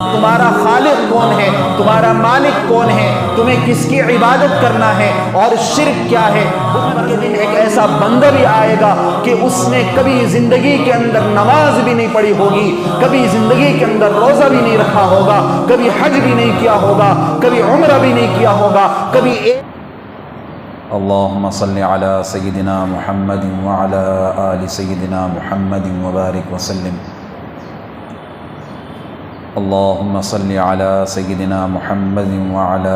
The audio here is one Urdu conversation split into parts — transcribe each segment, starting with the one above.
تمہارا خالق کون ہے، تمہارا مالک کون ہے، تمہیں کس کی عبادت کرنا ہے اور شرک کیا ہے۔ قیامت کے دن ایک ایسا بندہ بھی آئے گا کہ اس نے کبھی زندگی کے اندر نماز بھی نہیں پڑھی ہوگی، کبھی زندگی کے اندر روزہ بھی نہیں رکھا ہوگا، کبھی حج بھی نہیں کیا ہوگا، کبھی عمرہ بھی نہیں کیا ہوگا، کبھی اللہم صلی علی سیدنا محمد وعلی آل سیدنا محمد وبارک وسلم۔ اللہم صلی علی سیدنا محمد وعلی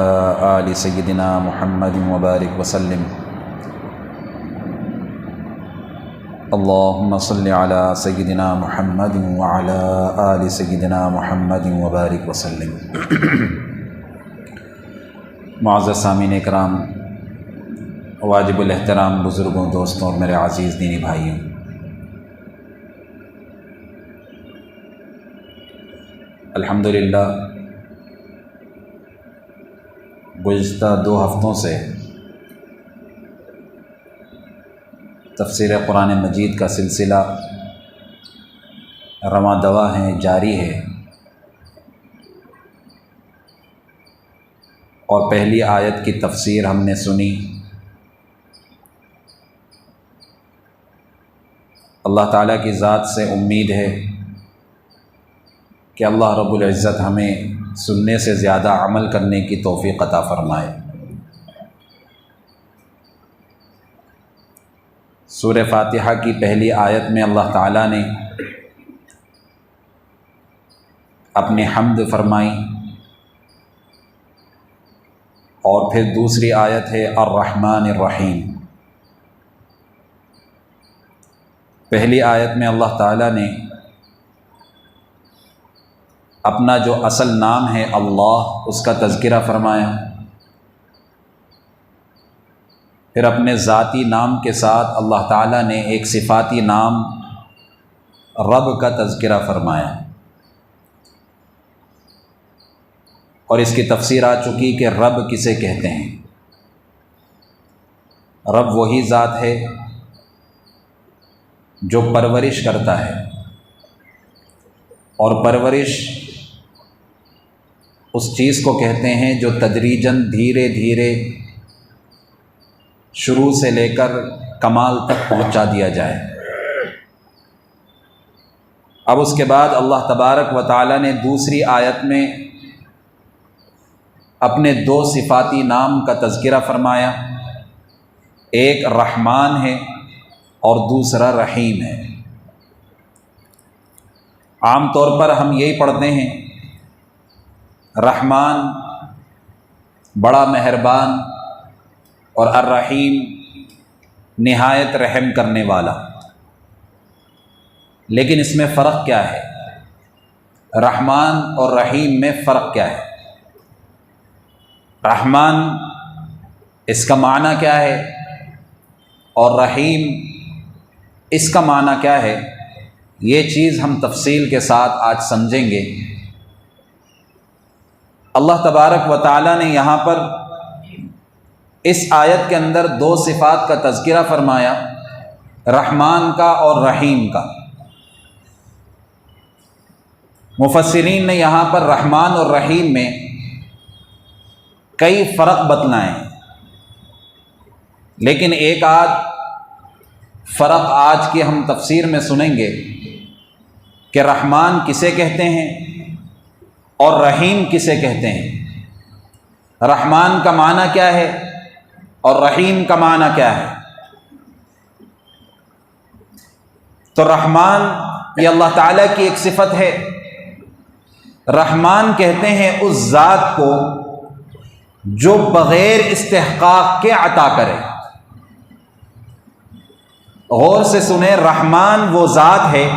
آل سیدنا محمد وبارک وسلم۔ اللہم صلی علی سیدنا محمد وعلی آل سیدنا محمد وبارک وسلم۔ معزز سامعین کرام، واجب الاحترام بزرگوں، دوستوں اور میرے عزیز دینی بھائیوں، الحمدللہ گزشتہ 2 ہفتوں سے تفسیر قرآن مجید کا سلسلہ رواں دواں ہے، جاری ہے، اور پہلی آیت کی تفسیر ہم نے سنی۔ اللہ تعالیٰ کی ذات سے امید ہے کہ اللہ رب العزت ہمیں سننے سے زیادہ عمل کرنے کی توفیق عطا فرمائے۔ سورہ فاتحہ کی پہلی آیت میں اللہ تعالیٰ نے اپنی حمد فرمائی، اور پھر دوسری آیت ہے الرحمن الرحیم۔ پہلی آیت میں اللہ تعالیٰ نے اپنا جو اصل نام ہے اللہ، اس کا تذکرہ فرمایا، پھر اپنے ذاتی نام کے ساتھ اللہ تعالیٰ نے ایک صفاتی نام رب کا تذکرہ فرمایا، اور اس کی تفسیر آ چکی کہ رب کسے کہتے ہیں۔ رب وہی ذات ہے جو پرورش کرتا ہے، اور پرورش اس چیز کو کہتے ہیں جو تدریجاً دھیرے دھیرے شروع سے لے کر کمال تک پہنچا دیا جائے۔ اب اس کے بعد اللہ تبارک و تعالیٰ نے دوسری آیت میں اپنے 2 صفاتی نام کا تذکرہ فرمایا، ایک رحمان ہے اور دوسرا رحیم ہے۔ عام طور پر ہم یہی پڑھتے ہیں، رحمان بڑا مہربان اور الرحیم نہایت رحم کرنے والا، لیکن اس میں فرق کیا ہے؟ رحمان اور رحیم میں فرق کیا ہے؟ رحمان اس کا معنی کیا ہے، اور رحیم اس کا معنی کیا ہے؟ یہ چیز ہم تفصیل کے ساتھ آج سمجھیں گے۔ اللہ تبارک و تعالیٰ نے یہاں پر اس آیت کے اندر 2 صفات کا تذکرہ فرمایا، رحمان کا اور رحیم کا۔ مفسرین نے یہاں پر رحمان اور رحیم میں کئی فرق بتلائے، لیکن ایک آدھ فرق آج کی ہم تفسیر میں سنیں گے کہ رحمان کسے کہتے ہیں اور رحیم کسے کہتے ہیں، رحمان کا معنی کیا ہے اور رحیم کا معنی کیا ہے۔ تو رحمان یہ اللہ تعالیٰ کی ایک صفت ہے۔ رحمان کہتے ہیں اس ذات کو جو بغیر استحقاق کے عطا کرے۔ غور سے سنیں، رحمان وہ ذات ہے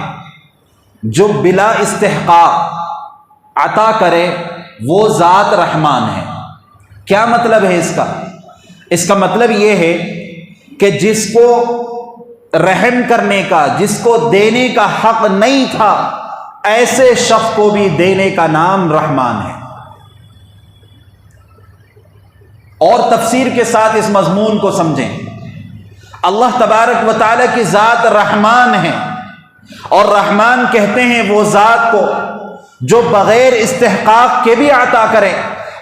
جو بلا استحقاق عطا کرے، وہ ذات رحمان ہے۔ کیا مطلب ہے اس کا؟ اس کا مطلب یہ ہے کہ جس کو رحم کرنے کا، جس کو دینے کا حق نہیں تھا، ایسے شخص کو بھی دینے کا نام رحمان ہے۔ اور تفسیر کے ساتھ اس مضمون کو سمجھیں۔ اللہ تبارک و تعالیٰ کی ذات رحمان ہے، اور رحمان کہتے ہیں وہ ذات کو جو بغیر استحقاق کے بھی عطا کرے،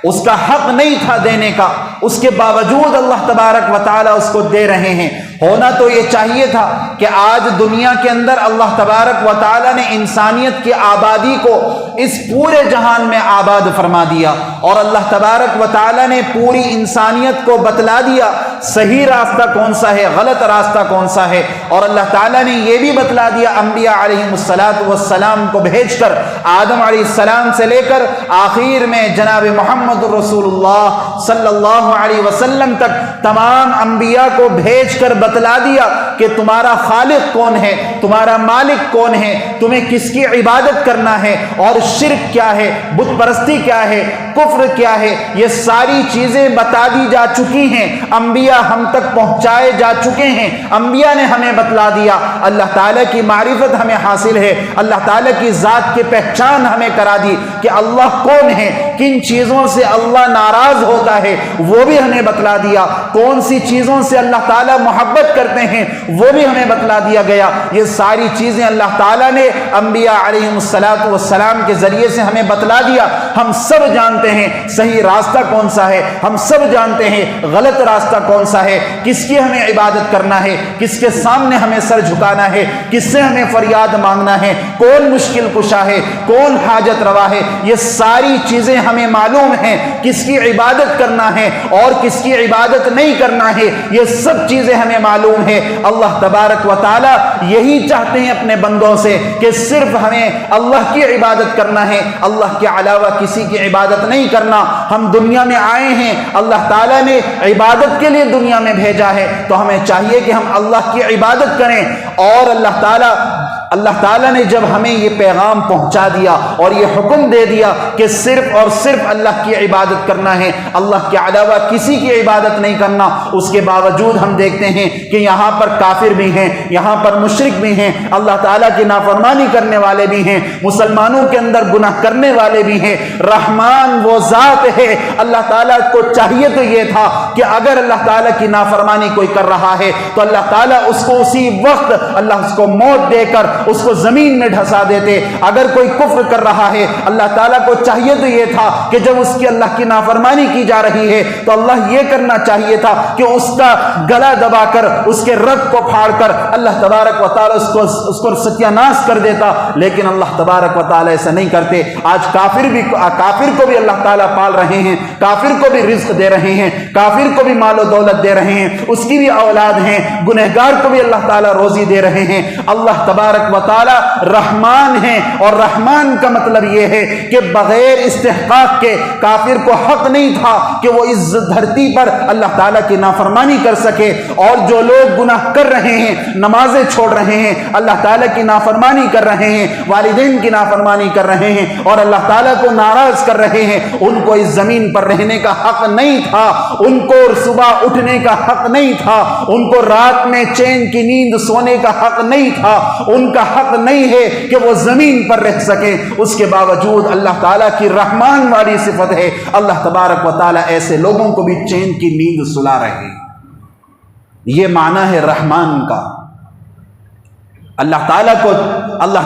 اس کا حق نہیں تھا دینے کا، اس کے باوجود اللہ تبارک و تعالیٰ اس کو دے رہے ہیں۔ ہونا تو یہ چاہیے تھا کہ آج دنیا کے اندر اللہ تبارک و تعالیٰ نے انسانیت کی آبادی کو اس پورے جہان میں آباد فرما دیا، اور اللہ تبارک و تعالیٰ نے پوری انسانیت کو بتلا دیا صحیح راستہ کون سا ہے، غلط راستہ کون سا ہے، اور اللہ تعالیٰ نے یہ بھی بتلا دیا انبیاء علیہ السلام کو بھیج کر، آدم علیہ السلام سے لے کر آخر میں جناب محمد رسول اللہ صلی اللہ علیہ وسلم تک تمام انبیاء کو بھیج کر بتلا دیا کہ تمہارا خالق کون ہے، تمہارا مالک کون ہے، تمہیں کس کی عبادت کرنا ہے، اور شرک کیا ہے، بت پرستی کیا ہے، کفر کیا ہے، یہ ساری چیزیں بتا دی جا چکی ہیں، انبیاء ہم تک پہنچائے جا چکے ہیں، انبیاء نے ہمیں بتلا دیا، اللہ تعالیٰ کی معرفت ہمیں حاصل ہے، اللہ تعالیٰ کی ذات کی پہچان ہمیں کرا دی کہ اللہ کون ہے، کن چیزوں سے اللہ ناراض ہوتا ہے وہ بھی ہمیں بتلا دیا، کون سی چیزوں سے اللہ تعالیٰ محبت کرتے ہیں وہ بھی ہمیں بتلا دیا گیا۔ یہ ساری چیزیں اللہ تعالیٰ نے انبیاء علیہ السلام کے ذریعے سے ہمیں بتلا دیا۔ ہم سب جانتے ہیں صحیح راستہ کون سا ہے، ہم سب جانتے ہیں غلط راستہ کون سا ہے، کس کی ہمیں عبادت کرنا ہے، کس کے سامنے ہمیں سر جھکانا ہے، کس سے ہمیں فریاد مانگنا ہے، کون مشکل کشا ہے، کون حاجت روا ہے، یہ ساری چیزیں ہمیں معلوم ہیں، کس کی عبادت کرنا ہے اور کس کی عبادت نہیں کرنا ہے، یہ سب چیزیں ہمیں معلوم ہے۔ اللہ تبارک و تعالی یہی چاہتے ہیں اپنے بندوں سے کہ صرف ہمیں اللہ کی عبادت کرنا ہے، اللہ کے علاوہ کسی کی عبادت نہیں کرنا۔ ہم دنیا میں آئے ہیں، اللہ تعالیٰ نے عبادت کے لیے دنیا میں بھیجا ہے، تو ہمیں چاہیے کہ ہم اللہ کی عبادت کریں، اور اللہ تعالیٰ نے جب ہمیں یہ پیغام پہنچا دیا اور یہ حکم دے دیا کہ صرف اور صرف اللہ کی عبادت کرنا ہے، اللہ کے علاوہ کسی کی عبادت نہیں کرنا، اس کے باوجود ہم دیکھتے ہیں کہ یہاں پر کافر بھی ہیں، یہاں پر مشرک بھی ہیں، اللہ تعالیٰ کی نافرمانی کرنے والے بھی ہیں، مسلمانوں کے اندر گناہ کرنے والے بھی ہیں۔ رحمان وہ ذات ہے، اللہ تعالیٰ کو چاہیے تو یہ تھا کہ اگر اللہ تعالیٰ کی نافرمانی کوئی کر رہا ہے تو اللہ تعالیٰ اس کو اسی وقت اللہ اس کو موت دے کر اس کو زمین میں ڈھسا دیتے۔ اگر کوئی کفر کر رہا ہے، اللہ تعالیٰ کو چاہیے تو یہ تھا کہ جب اس کی اللہ کی نافرمانی کی جا رہی ہے تو اللہ یہ کرنا چاہیے تھا کہ اس کا گلا دبا کر، اس کے رگ کو پھاڑ کر اللہ تبارک و تعالیٰ اس کو ستیہ ناش کر دیتا، لیکن اللہ تبارک و تعالیٰ ایسا نہیں کرتے۔ آج کافر کو بھی اللہ تعالیٰ پال رہے ہیں، کافر کو بھی رزق دے رہے ہیں، کافر کو بھی مال و دولت دے رہے ہیں، اس کی بھی اولاد ہیں، گنہگار کو بھی اللہ تعالیٰ روزی دے رہے ہیں۔ اللہ تبارک و تعالیٰ رحمان ہیں، اور رحمان کا مطلب یہ ہے کہ بغیر استحقاق کے کافر کو حق نہیں تھا کہ وہ اس دھرتی پر اللہ تعالیٰ کی نافرمانی کر سکے، اور جو لوگ گناہ کر رہے ہیں، نمازیں چھوڑ رہے ہیں، اللہ تعالیٰ کی نافرمانی کر رہے ہیں، والدین کی نافرمانی کر رہے ہیں اور اللہ تعالیٰ کو ناراض کر رہے ہیں، ان کو اس زمین پر رہنے کا حق نہیں تھا، ان کو صبح اٹھنے کا حق نہیں تھا، ان کو رات میں چین کی نیند سونے کا حق نہیں تھا، ان کا حق نہیں ہے کہ وہ زمین پر رہ سکیں۔ اس کے باوجود اللہ تعالیٰ کی رحمان والی صفت ہے، اللہ تبارک و تعالیٰ ایسے لوگوں کو بھی چین کی نیند سلا رہے ہیں۔ یہ معنی ہے رحمان کا۔ اللہ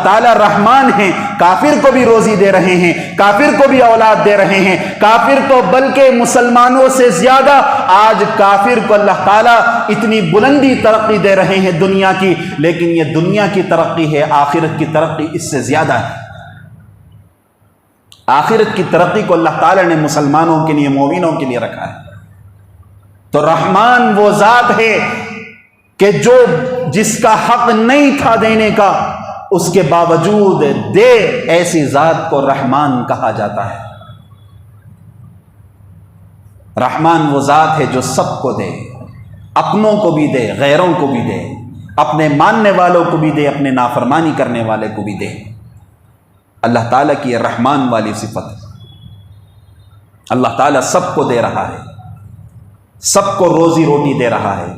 تعالیٰ رحمان ہیں، کافر کو بھی روزی دے رہے ہیں، کافر کو بھی اولاد دے رہے ہیں، کافر تو بلکہ مسلمانوں سے زیادہ آج کافر کو اللہ تعالیٰ اتنی بلندی ترقی دے رہے ہیں دنیا کی، لیکن یہ دنیا کی ترقی ہے، آخرت کی ترقی اس سے زیادہ ہے۔ آخرت کی ترقی کو اللہ تعالیٰ نے مسلمانوں کے لیے، مومنوں کے لیے رکھا ہے۔ تو رحمان وہ ذات ہے کہ جس کا حق نہیں تھا دینے کا، اس کے باوجود دے، ایسی ذات کو رحمان کہا جاتا ہے۔ رحمان وہ ذات ہے جو سب کو دے، اپنوں کو بھی دے، غیروں کو بھی دے، اپنے ماننے والوں کو بھی دے، اپنے نافرمانی کرنے والے کو بھی دے۔ اللہ تعالیٰ کی یہ رحمان والی صفت ہے۔ اللہ تعالیٰ سب کو دے رہا ہے، سب کو روزی روٹی دے رہا ہے۔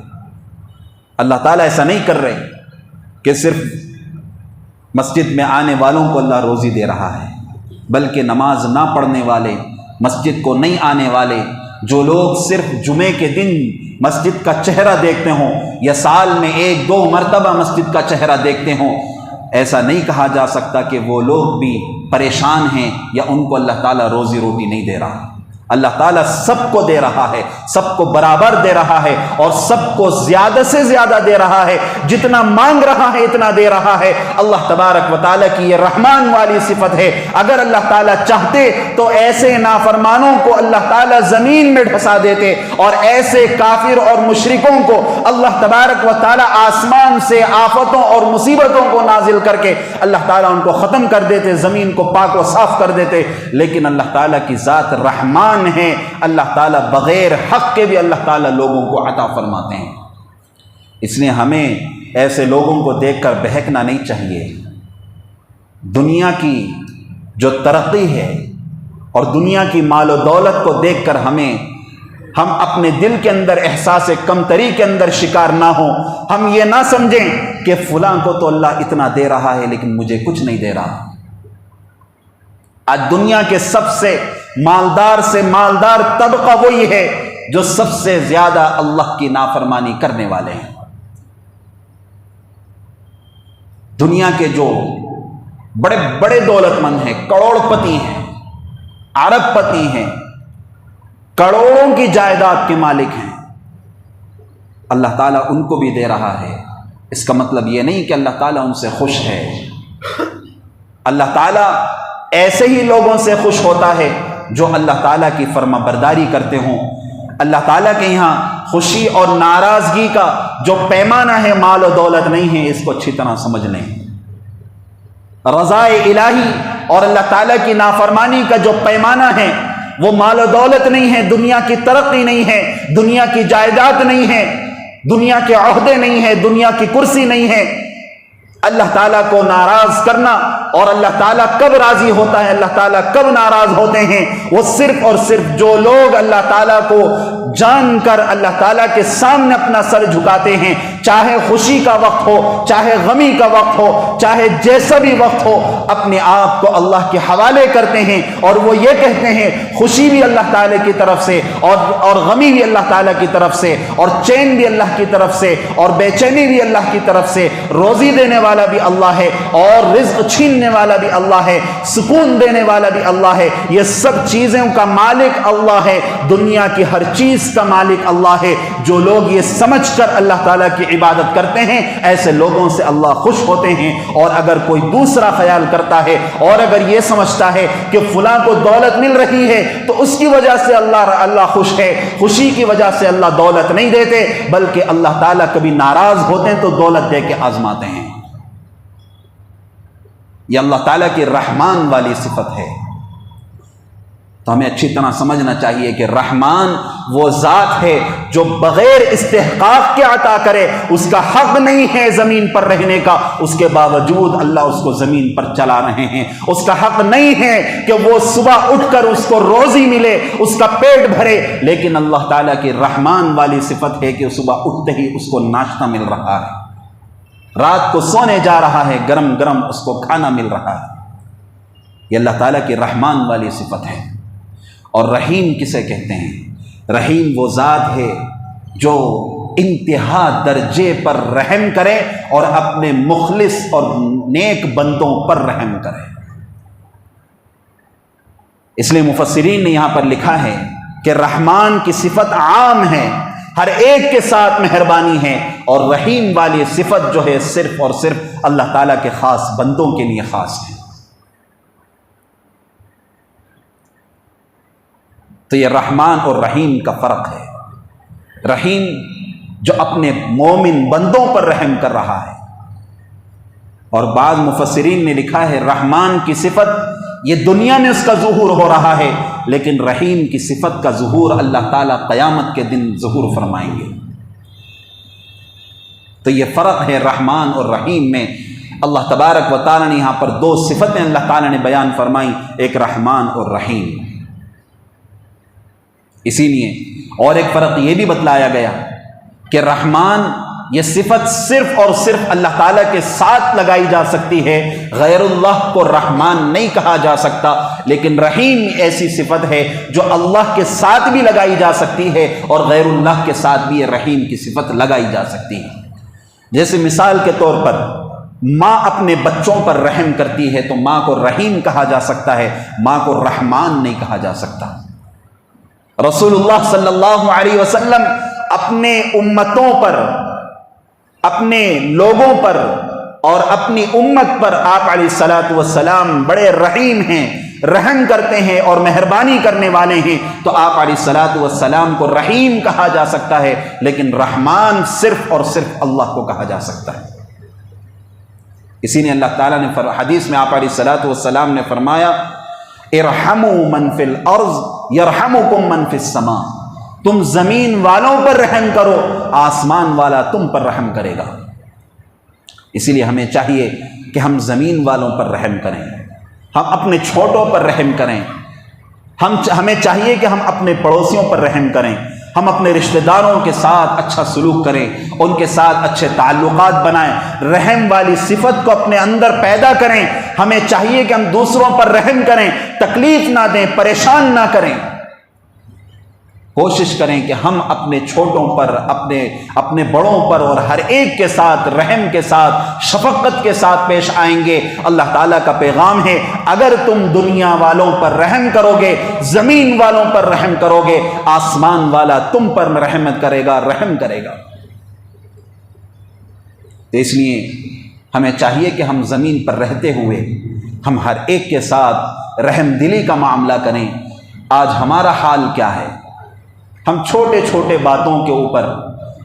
اللہ تعالیٰ ایسا نہیں کر رہے کہ صرف مسجد میں آنے والوں کو اللہ روزی دے رہا ہے، بلکہ نماز نہ پڑھنے والے، مسجد کو نہیں آنے والے، جو لوگ صرف جمعے کے دن مسجد کا چہرہ دیکھتے ہوں یا سال میں 1-2 مرتبہ مسجد کا چہرہ دیکھتے ہوں، ایسا نہیں کہا جا سکتا کہ وہ لوگ بھی پریشان ہیں یا ان کو اللہ تعالیٰ روزی روٹی نہیں دے رہا۔ اللہ تعالیٰ سب کو دے رہا ہے، سب کو برابر دے رہا ہے، اور سب کو زیادہ سے زیادہ دے رہا ہے۔ جتنا مانگ رہا ہے اتنا دے رہا ہے۔ اللہ تبارک و تعالیٰ کی یہ رحمان والی صفت ہے۔ اگر اللہ تعالیٰ چاہتے تو ایسے نافرمانوں کو اللہ تعالیٰ زمین میں ڈھسا دیتے، اور ایسے کافر اور مشرکوں کو اللہ تبارک و تعالیٰ آسمان سے آفتوں اور مصیبتوں کو نازل کر کے اللہ تعالیٰ ان کو ختم کر دیتے، زمین کو پاک و صاف کر دیتے۔ لیکن اللہ تعالیٰ کی ذات رحمان ہے، اللہ تعالیٰ بغیر حق کے بھی اللہ تعالیٰ لوگوں کو عطا فرماتے ہیں۔ اس لیے ہمیں ایسے لوگوں کو دیکھ کر بہکنا نہیں چاہیے۔ دنیا کی جو ترقی ہے اور دنیا کی مال و دولت کو دیکھ کر ہم اپنے دل کے اندر احساس کمتری کے اندر شکار نہ ہوں۔ ہم یہ نہ سمجھیں کہ فلاں کو تو اللہ اتنا دے رہا ہے لیکن مجھے کچھ نہیں دے رہا۔ آج دنیا کے سب سے مالدار سے مالدار طبقہ وہی ہے جو سب سے زیادہ اللہ کی نافرمانی کرنے والے ہیں۔ دنیا کے جو بڑے بڑے دولت مند ہیں، کروڑ پتی ہیں، ارب پتی ہیں، کروڑوں کی جائیداد کے مالک ہیں، اللہ تعالیٰ ان کو بھی دے رہا ہے۔ اس کا مطلب یہ نہیں کہ اللہ تعالیٰ ان سے خوش ہے۔ اللہ تعالیٰ ایسے ہی لوگوں سے خوش ہوتا ہے جو اللہ تعالیٰ کی فرما برداری کرتے ہوں۔ اللہ تعالیٰ کے یہاں خوشی اور ناراضگی کا جو پیمانہ ہے مال و دولت نہیں ہے، اس کو اچھی طرح سمجھ لیں۔ رضا الہی اور اللہ تعالیٰ کی نافرمانی کا جو پیمانہ ہے وہ مال و دولت نہیں ہے، دنیا کی ترقی نہیں ہے، دنیا کی جائیداد نہیں ہے، دنیا کے عہدے نہیں ہے، دنیا کی کرسی نہیں ہے۔ اللہ تعالیٰ کو ناراض کرنا، اور اللہ تعالیٰ کب راضی ہوتا ہے، اللہ تعالیٰ کب ناراض ہوتے ہیں، وہ صرف اور صرف جو لوگ اللہ تعالیٰ کو جان کر اللہ تعالیٰ کے سامنے اپنا سر جھکاتے ہیں، چاہے خوشی کا وقت ہو، چاہے غمی کا وقت ہو، چاہے جیسا بھی وقت ہو، اپنے آپ کو اللہ کے حوالے کرتے ہیں، اور وہ یہ کہتے ہیں خوشی بھی اللہ تعالیٰ کی طرف سے، اور غمی بھی اللہ تعالیٰ کی طرف سے، اور چین بھی اللہ کی طرف سے، اور بے چینی بھی اللہ کی طرف سے۔ روزی دینے والا بھی اللہ ہے، اور رزق چھیننے والا بھی اللہ ہے، سکون دینے والا بھی اللہ ہے۔ یہ سب چیزوں کا مالک اللہ ہے، دنیا کی ہر چیز کا مالک اللہ ہے۔ جو لوگ یہ سمجھ کر اللہ تعالیٰ کی عبادت کرتے ہیں، ایسے لوگوں سے اللہ خوش ہوتے ہیں۔ اور اگر کوئی دوسرا خیال کرتا ہے اور اگر یہ سمجھتا ہے کہ فلاں کو دولت مل رہی ہے تو اس کی وجہ سے اللہ خوش ہے، خوشی کی وجہ سے اللہ دولت نہیں دیتے، بلکہ اللہ تعالیٰ کبھی ناراض ہوتے ہیں تو دولت دے کے آزماتے ہیں۔ یہ اللہ تعالیٰ کی رحمان والی صفت ہے۔ تو ہمیں اچھی طرح سمجھنا چاہیے کہ رحمان وہ ذات ہے جو بغیر استحقاق کے عطا کرے، اس کا حق نہیں ہے زمین پر رہنے کا، اس کے باوجود اللہ اس کو زمین پر چلا رہے ہیں۔ اس کا حق نہیں ہے کہ وہ صبح اٹھ کر اس کو روزی ملے، اس کا پیٹ بھرے، لیکن اللہ تعالیٰ کی رحمان والی صفت ہے کہ صبح اٹھتے ہی اس کو ناشتہ مل رہا ہے، رات کو سونے جا رہا ہے، گرم گرم اس کو کھانا مل رہا ہے۔ یہ اللہ تعالیٰ کی رحمان والی صفت ہے۔ اور رحیم کسے کہتے ہیں؟ رحیم وہ ذات ہے جو انتہا درجے پر رحم کرے اور اپنے مخلص اور نیک بندوں پر رحم کرے۔ اس لیے مفسرین نے یہاں پر لکھا ہے کہ رحمان کی صفت عام ہے، ہر ایک کے ساتھ مہربانی ہے، اور رحیم والی صفت جو ہے صرف اور صرف اللہ تعالیٰ کے خاص بندوں کے لیے خاص ہے۔ تو یہ رحمان اور رحیم کا فرق ہے۔ رحیم جو اپنے مومن بندوں پر رحم کر رہا ہے، اور بعض مفسرین نے لکھا ہے رحمان کی صفت یہ دنیا میں اس کا ظہور ہو رہا ہے، لیکن رحیم کی صفت کا ظہور اللہ تعالیٰ قیامت کے دن ظہور فرمائیں گے۔ تو یہ فرق ہے رحمان اور رحیم میں۔ اللہ تبارک و تعالیٰ نے یہاں پر دو صفتیں اللہ تعالیٰ نے بیان فرمائی، ایک رحمان اور رحیم۔ اسی لیے اور ایک فرق یہ بھی بتلایا گیا کہ رحمان یہ صفت صرف اور صرف اللہ تعالیٰ کے ساتھ لگائی جا سکتی ہے، غیر اللہ کو رحمان نہیں کہا جا سکتا، لیکن رحیم ایسی صفت ہے جو اللہ کے ساتھ بھی لگائی جا سکتی ہے اور غیر اللہ کے ساتھ بھی یہ رحیم کی صفت لگائی جا سکتی ہے۔ جیسے مثال کے طور پر ماں اپنے بچوں پر رحم کرتی ہے تو ماں کو رحیم کہا جا سکتا ہے، ماں کو رحمان نہیں کہا جا سکتا۔ رسول اللہ صلی اللہ علیہ وسلم اپنے امتوں پر، اپنے لوگوں پر اور اپنی امت پر آپ علیہ الصلوۃ والسلام بڑے رحیم ہیں، رحم کرتے ہیں اور مہربانی کرنے والے ہیں، تو آپ علیہ الصلوۃ والسلام کو رحیم کہا جا سکتا ہے، لیکن رحمان صرف اور صرف اللہ کو کہا جا سکتا ہے۔ اسی نے اللہ تعالیٰ نے حدیث میں آپ علیہ الصلوۃ والسلام نے فرمایا ارحموا من فی الارض یرحمکم من فی السماء، تم زمین والوں پر رحم کرو، آسمان والا تم پر رحم کرے گا۔ اسی لیے ہمیں چاہیے کہ ہم زمین والوں پر رحم کریں، ہم اپنے چھوٹوں پر رحم کریں، ہمیں چاہیے کہ ہم اپنے پڑوسیوں پر رحم کریں، ہم اپنے رشتہ داروں کے ساتھ اچھا سلوک کریں، ان کے ساتھ اچھے تعلقات بنائیں، رحم والی صفت کو اپنے اندر پیدا کریں۔ ہمیں چاہیے کہ ہم دوسروں پر رحم کریں، تکلیف نہ دیں، پریشان نہ کریں۔ کوشش کریں کہ ہم اپنے چھوٹوں پر، اپنے بڑوں پر اور ہر ایک کے ساتھ رحم کے ساتھ، شفقت کے ساتھ پیش آئیں گے۔ اللہ تعالیٰ کا پیغام ہے اگر تم دنیا والوں پر رحم کرو گے، زمین والوں پر رحم کرو گے، آسمان والا تم پر رحمت کرے گا، رحم کرے گا۔ تو اس لیے ہمیں چاہیے کہ ہم زمین پر رہتے ہوئے ہم ہر ایک کے ساتھ رحم دلی کا معاملہ کریں۔ آج ہمارا حال کیا ہے؟ ہم چھوٹے چھوٹے باتوں کے اوپر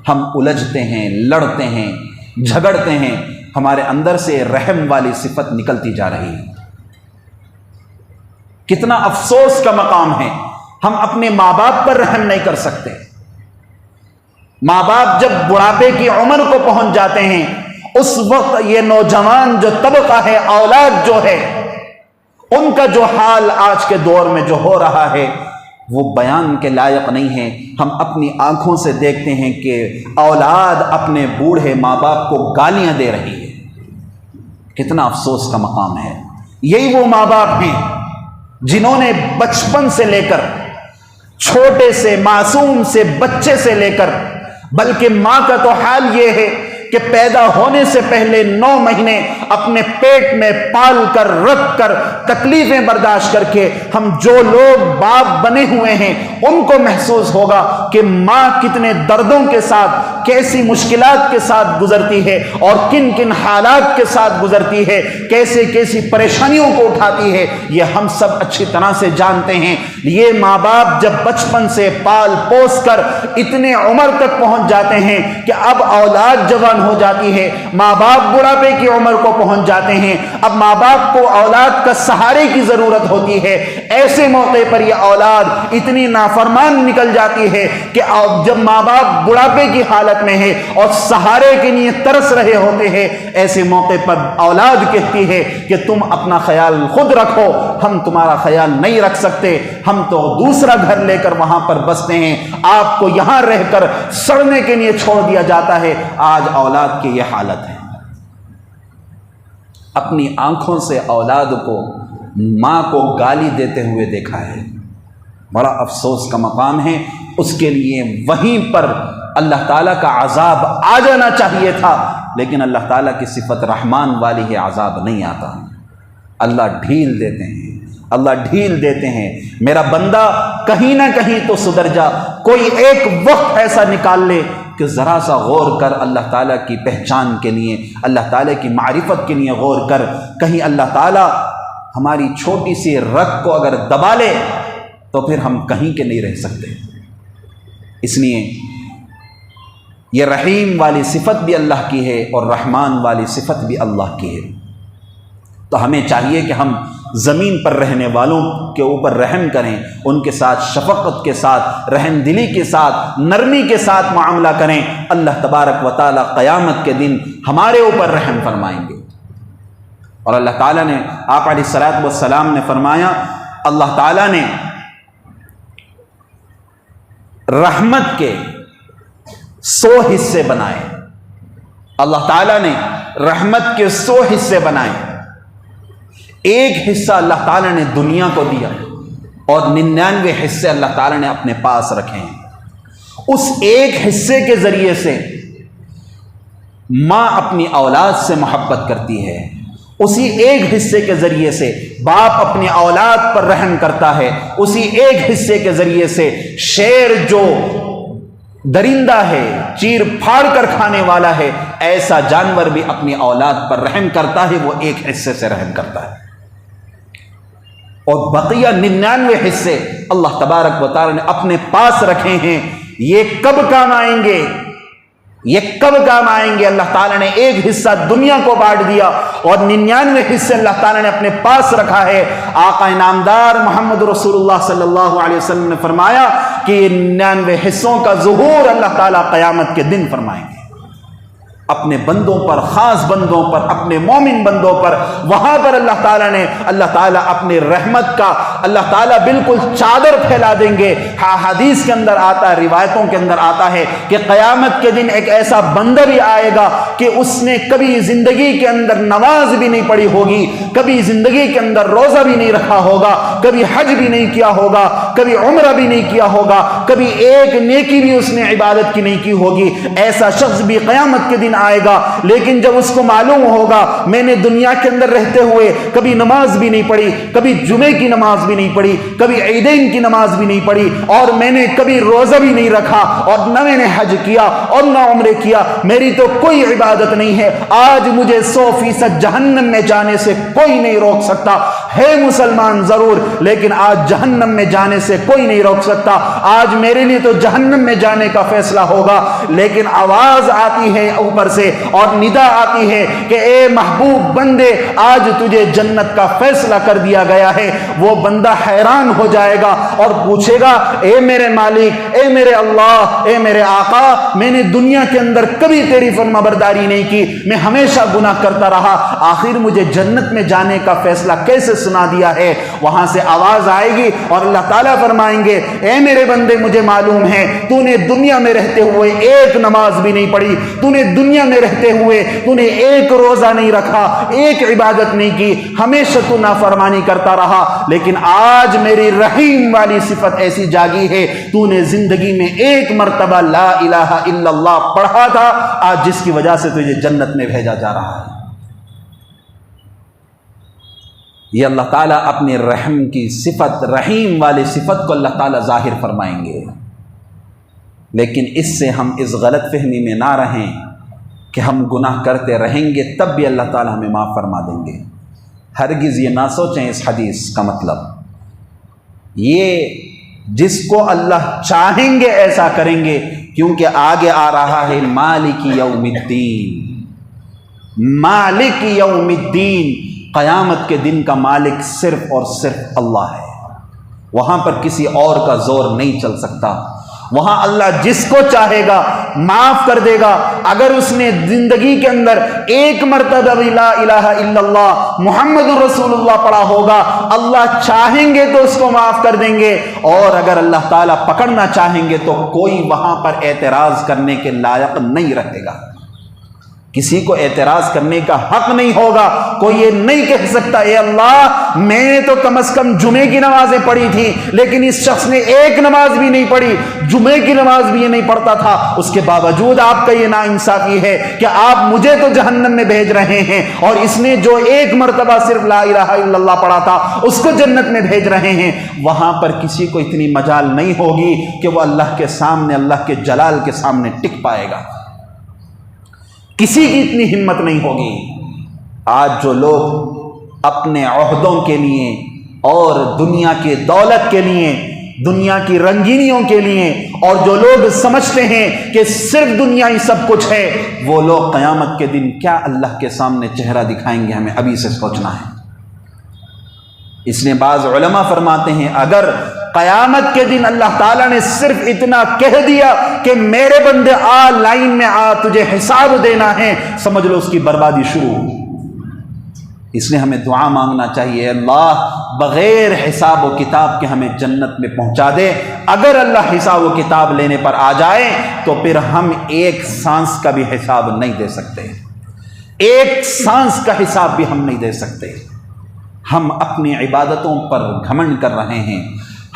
ہم الجھتے ہیں، لڑتے ہیں، جھگڑتے ہیں، ہمارے اندر سے رحم والی صفت نکلتی جا رہی ہے۔ کتنا افسوس کا مقام ہے، ہم اپنے ماں باپ پر رحم نہیں کر سکتے۔ ماں باپ جب بڑھاپے کی عمر کو پہنچ جاتے ہیں، اس وقت یہ نوجوان جو طبقہ ہے، اولاد جو ہے، ان کا جو حال آج کے دور میں جو ہو رہا ہے وہ بیان کے لائق نہیں ہے۔ ہم اپنی آنکھوں سے دیکھتے ہیں کہ اولاد اپنے بوڑھے ماں باپ کو گالیاں دے رہی ہے۔ کتنا افسوس کا مقام ہے۔ یہی وہ ماں باپ ہیں جنہوں نے بچپن سے لے کر، چھوٹے سے معصوم سے بچے سے لے کر، بلکہ ماں کا تو حال یہ ہے کہ پیدا ہونے سے پہلے 9 مہینے اپنے پیٹ میں پال کر، رکھ کر، تکلیفیں برداشت کر کے ہم جو لوگ باپ بنے ہوئے ہیں ان کو محسوس ہوگا کہ ماں کتنے دردوں کے ساتھ، کیسی مشکلات کے ساتھ گزرتی ہے اور کن کن حالات کے ساتھ گزرتی ہے، کیسی پریشانیوں کو اٹھاتی ہے، یہ ہم سب اچھی طرح سے جانتے ہیں۔ یہ ماں باپ جب بچپن سے پال پوس کر اتنے عمر تک پہنچ جاتے ہیں کہ اب اولاد جوان ہو جاتی ہے، ماں باپ بڑھاپے کی عمر کو پہنچ جاتے ہیں، اب ماں باپ کو اولاد کا سہارے کی ضرورت ہوتی ہے۔ ایسے موقع پر یہ اولاد اتنی نافرمان نکل جاتی ہے کہ جب ماں باپ بڑھاپے کی حالت میں ہے اور سہارے کے لیے ترس رہے ہوتے ہیں، ایسے موقع پر اولاد کہتی ہے کہ تم اپنا خیال خود رکھو، ہم تمہارا خیال نہیں رکھ سکتے، ہم تو دوسرا گھر لے کر وہاں پر بستے ہیں، آپ کو یہاں رہ کر سڑنے کے لیے چھوڑ دیا جاتا ہے۔ آج اولاد کی یہ حالت ہے۔ اپنی آنکھوں سے اولاد کو، ماں کو گالی دیتے ہوئے دیکھا ہے۔ بڑا افسوس کا مقام ہے۔ اس کے لیے وہیں پر اللہ تعالیٰ کا عذاب آ جانا چاہیے تھا، لیکن اللہ تعالیٰ کی صفت رحمان والی ہے، عذاب نہیں آتا۔ اللہ ڈھیل دیتے ہیں، اللہ ڈھیل دیتے ہیں۔ میرا بندہ کہیں نہ کہیں تو سدھر جا، کوئی ایک وقت ایسا نکال لے کہ ذرا سا غور کر، اللہ تعالیٰ کی پہچان کے لیے، اللہ تعالیٰ کی معرفت کے لیے غور کر۔ کہیں اللہ تعالیٰ ہماری چھوٹی سی رگ کو اگر دبا لے تو پھر ہم کہیں کے نہیں رہ سکتے۔ اس لیے یہ رحیم والی صفت بھی اللہ کی ہے اور رحمان والی صفت بھی اللہ کی ہے۔ تو ہمیں چاہیے کہ ہم زمین پر رہنے والوں کے اوپر رحم کریں، ان کے ساتھ شفقت کے ساتھ، رحم دلی کے ساتھ، نرمی کے ساتھ معاملہ کریں۔ اللہ تبارک و تعالیٰ قیامت کے دن ہمارے اوپر رحم فرمائیں گے۔ اور اللہ تعالیٰ نے، آپ علیہ الصلوۃ والسلام نے فرمایا، اللہ تعالیٰ نے رحمت کے 100 حصے بنائے، اللہ تعالیٰ نے رحمت کے 100 حصے بنائے۔ ایک حصہ اللہ تعالیٰ نے دنیا کو دیا اور 99 حصے اللہ تعالیٰ نے اپنے پاس رکھے ہیں۔ اس ایک حصے کے ذریعے سے ماں اپنی اولاد سے محبت کرتی ہے، اسی ایک حصے کے ذریعے سے باپ اپنی اولاد پر رحم کرتا ہے، اسی ایک حصے کے ذریعے سے شیر جو درندہ ہے، چیر پھاڑ کر کھانے والا ہے، ایسا جانور بھی اپنی اولاد پر رحم کرتا ہے، وہ ایک حصے سے رحم کرتا ہے، اور بقیہ 99 حصے اللہ تبارک و تعالی نے اپنے پاس رکھے ہیں۔ یہ کب کام آئیں گے؟ یہ کب کام آئیں گے؟ اللہ تعالیٰ نے ایک حصہ دنیا کو بانٹ دیا اور 99 حصے اللہ تعالیٰ نے اپنے پاس رکھا ہے۔ آقا انعامدار محمد رسول اللہ صلی اللہ علیہ وسلم نے فرمایا کہ یہ 99 حصوں کا ظہور اللہ تعالیٰ قیامت کے دن فرمائیں گے اپنے بندوں پر، خاص بندوں پر، اپنے مومن بندوں پر۔ وہاں پر اللہ تعالیٰ اپنی رحمت کا اللہ تعالیٰ بالکل چادر پھیلا دیں گے۔ حدیث کے اندر آتا ہے، روایتوں کے اندر آتا ہے کہ قیامت کے دن ایک ایسا بندہ بھی آئے گا کہ اس نے کبھی زندگی کے اندر نماز بھی نہیں پڑھی ہوگی، کبھی زندگی کے اندر روزہ بھی نہیں رکھا ہوگا، کبھی حج بھی نہیں کیا ہوگا، کبھی عمرہ بھی نہیں کیا ہوگا، کبھی ایک نیکی بھی اس نے عبادت کی نہیں کی ہوگی۔ ایسا شخص بھی قیامت کے دن آئے گا، لیکن جب اس کو معلوم ہوگا میں نے دنیا کے اندر رہتے ہوئے کبھی نماز بھی نہیں پڑھی، کبھی جمعے کی نماز بھی نہیں پڑھی، کبھی عیدین کی نماز بھی نہیں پڑھی، اور میں نے کبھی روزہ بھی نہیں رکھا، اور نہ میں نے حج کیا اور نہ عمرے کیا، میری تو کوئی عبادت نہیں ہے، آج مجھے 100% جہنم میں جانے سے کوئی نہیں روک سکتا۔ ہے مسلمان ضرور، لیکن آج جہنم میں جانے سے کوئی نہیں روک سکتا۔ آج میرے لیے تو جہنم میں جانے کا فیصلہ ہوگا، لیکن آواز آتی ہے اوپر سے اور ندا آتی ہے کہ اے محبوب بندے، آج تجھے جنت کا فیصلہ کر دیا گیا ہے۔ وہ بندہ حیران ہو جائے گا اور پوچھے گا، اے میرے مالک، اے میرے اللہ، اے میرے آقا، میں نے دنیا کے اندر کبھی تیری فرما برداری نہیں کی، میں ہمیشہ گناہ کرتا رہا، آخر مجھے جنت میں جانے کا فیصلہ کیسے سنا دیا ہے؟ وہاں سے آواز آئے گی اور اللہ تعالیٰ فرمائیں گے، اے میرے بندے، مجھے معلوم ہے تو نے دنیا میں رہتے ہوئے ایک نماز بھی نہیں پڑھی، تو نے دنیا میں رہتے ہوئے تو نے ایک روزہ نہیں رکھا، ایک عبادت نہیں کی، ہمیشہ تو نافرمانی کرتا رہا، لیکن آج میری رحیم والی صفت ایسی جاگی ہے، تو نے زندگی میں ایک مرتبہ لا الہ الا اللہ پڑھا تھا، آج جس کی وجہ سے تجھے جنت میں بھیجا جا رہا ہے۔ یہ اللہ تعالیٰ اپنے رحم کی صفت، رحیم والی صفت کو اللہ تعالیٰ ظاہر فرمائیں گے، لیکن اس سے ہم اس غلط فہمی میں نہ رہیں کہ ہم گناہ کرتے رہیں گے تب بھی اللہ تعالیٰ ہمیں معاف فرما دیں گے۔ ہرگز یہ نہ سوچیں اس حدیث کا مطلب یہ جس کو اللہ چاہیں گے ایسا کریں گے، کیونکہ آگے آ رہا ہے مالک یوم الدین، مالک یوم الدین، قیامت کے دن کا مالک صرف اور صرف اللہ ہے۔ وہاں پر کسی اور کا زور نہیں چل سکتا، وہاں اللہ جس کو چاہے گا معاف کر دے گا۔ اگر اس نے زندگی کے اندر ایک مرتبہ بھی لا الہ الا اللہ محمد رسول اللہ پڑھا ہوگا، اللہ چاہیں گے تو اس کو معاف کر دیں گے، اور اگر اللہ تعالیٰ پکڑنا چاہیں گے تو کوئی وہاں پر اعتراض کرنے کے لائق نہیں رہے گا، کسی کو اعتراض کرنے کا حق نہیں ہوگا۔ کوئی یہ نہیں کہہ سکتا اے اللہ میں نے تو کم از کم جمعے کی نمازیں پڑھی تھی، لیکن اس شخص نے ایک نماز بھی نہیں پڑھی، جمعے کی نماز بھی یہ نہیں پڑھتا تھا، اس کے باوجود آپ کا یہ ناانصافی ہے کہ آپ مجھے تو جہنم میں بھیج رہے ہیں، اور اس نے جو ایک مرتبہ صرف لا الہ الا اللہ پڑھا تھا اس کو جنت میں بھیج رہے ہیں۔ وہاں پر کسی کو اتنی مجال نہیں ہوگی کہ وہ اللہ کے سامنے، اللہ کے جلال کے سامنے ٹک پائے گا، کسی کی اتنی ہمت نہیں ہوگی۔ آج جو لوگ اپنے عہدوں کے لیے اور دنیا کی دولت کے لیے، دنیا کی رنگینیوں کے لیے، اور جو لوگ سمجھتے ہیں کہ صرف دنیا ہی سب کچھ ہے، وہ لوگ قیامت کے دن کیا اللہ کے سامنے چہرہ دکھائیں گے، ہمیں ابھی سے سوچنا ہے۔ اس لیے بعض علماء فرماتے ہیں اگر قیامت کے دن اللہ تعالیٰ نے صرف اتنا کہہ دیا کہ میرے بندے آ، لائن میں آ، تجھے حساب دینا ہے، سمجھ لو اس کی بربادی شروع۔ اس لیے ہمیں دعا مانگنا چاہیے، اللہ بغیر حساب و کتاب کے ہمیں جنت میں پہنچا دے۔ اگر اللہ حساب و کتاب لینے پر آ جائے تو پھر ہم ایک سانس کا بھی حساب نہیں دے سکتے، ایک سانس کا حساب بھی ہم نہیں دے سکتے۔ ہم اپنی عبادتوں پر گھمنڈ کر رہے ہیں،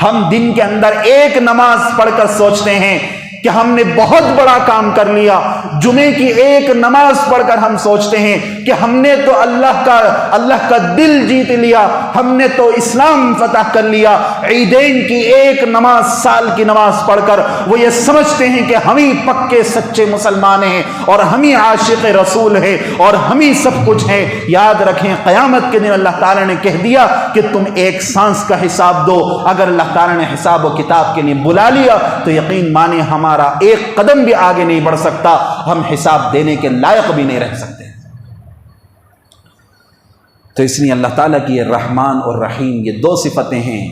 ہم دن کے اندر ایک نماز پڑھ کر سوچتے ہیں کہ ہم نے بہت بڑا کام کر لیا. جمعے کی ایک نماز پڑھ کر ہم سوچتے ہیں کہ ہم نے تو اللہ کا دل جیت لیا, ہم نے تو اسلام فتح کر لیا. عیدین کی ایک نماز, سال کی نماز پڑھ کر وہ یہ سمجھتے ہیں کہ ہم ہی پکے سچے مسلمان ہیں اور ہم ہی عاشق رسول ہیں اور ہم ہی سب کچھ ہیں. یاد رکھیں قیامت کے دن اللہ تعالی نے کہہ دیا کہ تم ایک سانس کا حساب دو. اگر اللہ تعالی نے حساب و کتاب کے لیے بلا لیا تو یقین مانے ہمارا ایک قدم بھی آگے نہیں بڑھ سکتا, ہم حساب دینے کے لائق بھی نہیں رہ سکتے. تو اس لیے اللہ تعالیٰ کی یہ رحمان اور رحیم یہ دو صفتیں ہیں.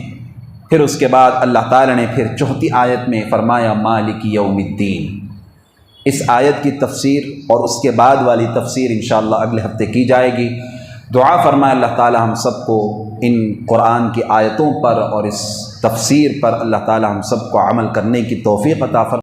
پھر اس کے بعد اللہ تعالیٰ نے پھر چوتھی آیت میں فرمایا مالک یوم الدین. اس آیت کی تفسیر اور اس کے بعد والی تفسیر انشاءاللہ اگلے ہفتے کی جائے گی. دعا فرمائے اللہ تعالیٰ ہم سب کو ان قرآن کی آیتوں پر اور اس تفسیر پر اللہ تعالیٰ ہم سب کو عمل کرنے کی توفیق عطا فرمائے.